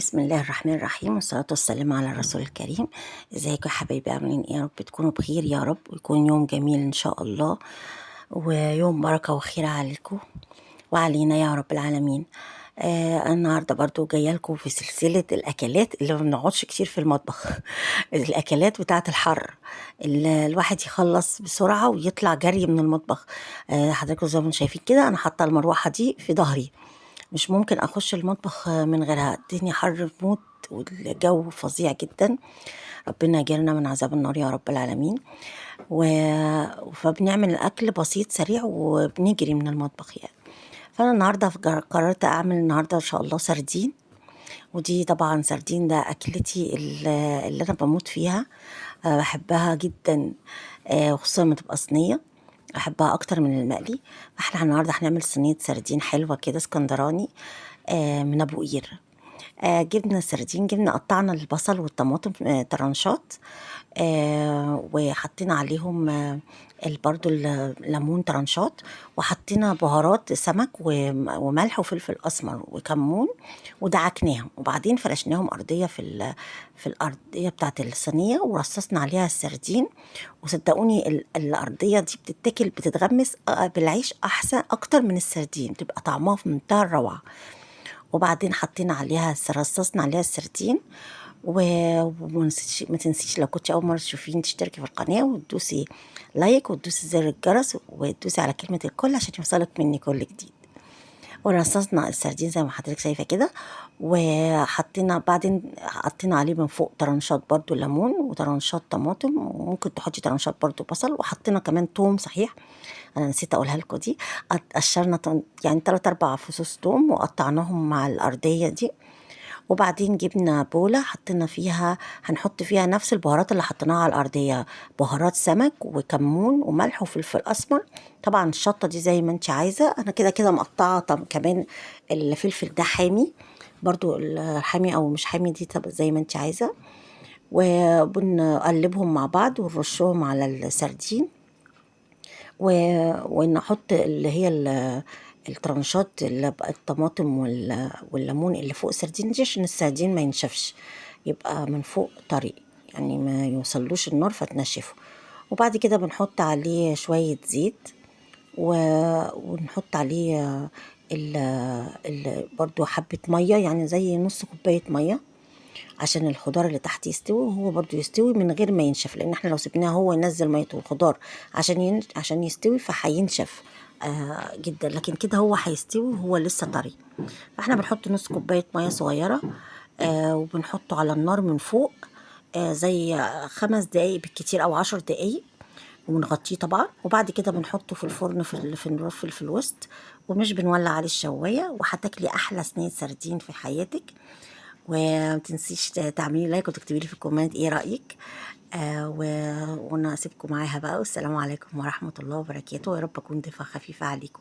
بسم الله الرحمن الرحيم والصلاة والسلام على الرسول الكريم. ازيكم يا حبايبي؟ عاملين ايه؟ يا رب تكونوا بخير يا رب، ويكون يوم جميل ان شاء الله، ويوم بركة وخير عليكم وعلينا يا رب العالمين. النهارده برضو جايه لكم في سلسله الاكلات اللي ما بنقعدش كتير في المطبخ الاكلات بتاعه الحر اللي الواحد يخلص بسرعه ويطلع جري من المطبخ. حضراتكم زي ما انتم شايفين كده، انا حاطه المروحه دي في ظهري، مش ممكن اخش المطبخ من غيرها. الدنيا حر موت والجو فظيع جدا، ربنا يجيرنا من عذاب النار يا رب العالمين. و... فبنعمل الاكل بسيط سريع وبنجري من المطبخ يعني. فانا النهارده قررت اعمل النهارده ان شاء الله سردين، ودي طبعا سردين ده اكلتي اللي انا بموت فيها. بحبها جدا. وخصوصا لما تبقى صينيه، احبها اكتر من المقلي. فاحنا النهارده هنعمل صينيه سردين حلوه كده اسكندراني، من ابو قير. جبنا سردين، قطعنا البصل والطماطم طرنشات، وحطينا عليهم برضو الليمون طرنشات، وحطينا بهارات سمك وملح وفلفل اسمر وكمون، ودعكناهم، وبعدين فرشناهم ارضيه في الارضيه بتاعت الصينيه، ورصصنا عليها السردين. وصدقوني الارضيه دي بتتاكل بتتغمس بالعيش احسن اكتر من السردين، بتبقى طعمها في منتهى الروعه. وبعدين حطينا عليها رصصنا عليها السردين. ما تنسيش لو كنت اول مره تشوفيني تشتركي في القناه وتدوسي لايك وتدوسي زر الجرس وتدوسي على كلمه الكل عشان يوصلك مني كل جديد. ورصصنا السردين زي ما حضرتك شايفه كده، وحطينا بعدين حطينا عليه من فوق طرنشات برضو ليمون وطرنشات طماطم، وممكن تحطي طرنشات برضو بصل، وحطينا كمان توم صحيح، انا نسيت اقولها لكم دي. قشرنا يعني 3 4 فصوص توم وقطعناهم مع الارضيه دي. وبعدين جبنا بولة حطينا فيها، هنحط فيها نفس البهارات اللي حطيناها على الأرضية، بهارات سمك وكمون وملح وفلفل أسمر. طبعا الشطة دي زي ما انت عايزة، أنا كده كده مقطعة. طب كمان الفلفل ده حامي، برضو الحامي أو مش حامي دي طب زي ما انت عايزة. وبنقلبهم مع بعض ونرشهم على السردين، ونحط اللي هي الترنشات اللي بقى الطماطم والليمون اللي فوق السردين دي، عشان السردين ما ينشفش، يبقى من فوق طري، يعني ما يوصلوش النار فتنشفه. وبعد كده بنحط عليه شوية زيت، ونحط عليه برضو حبة مية، يعني زي نص كوباية مية، عشان الخضار اللي تحت يستوي وهو برضو يستوي من غير ما ينشف، لان احنا لو سبناه هو ينزل ميته الخضار عشان يستوي فهينشف جدا، لكن كده هو هيستوي وهو لسه طري. فاحنا بنحط نص كوباية مية صغيرة، وبنحطه على النار من فوق، زي 5 دقايق بالكتير او 10 دقايق، ونغطيه طبعا. وبعد كده بنحطه في الفرن في الرف في الوسط، ومش بنولع عليه الشواية، وهتاكلي احلى صينية سردين في حياتك. ومتنسيش تعملي لايك وتكتبي لي في الكومنت ايه رأيك. وانا اسيبكم معاها بقى، والسلام عليكم ورحمة الله وبركاته، ويا رب اكون ضيفة خفيفة عليكم.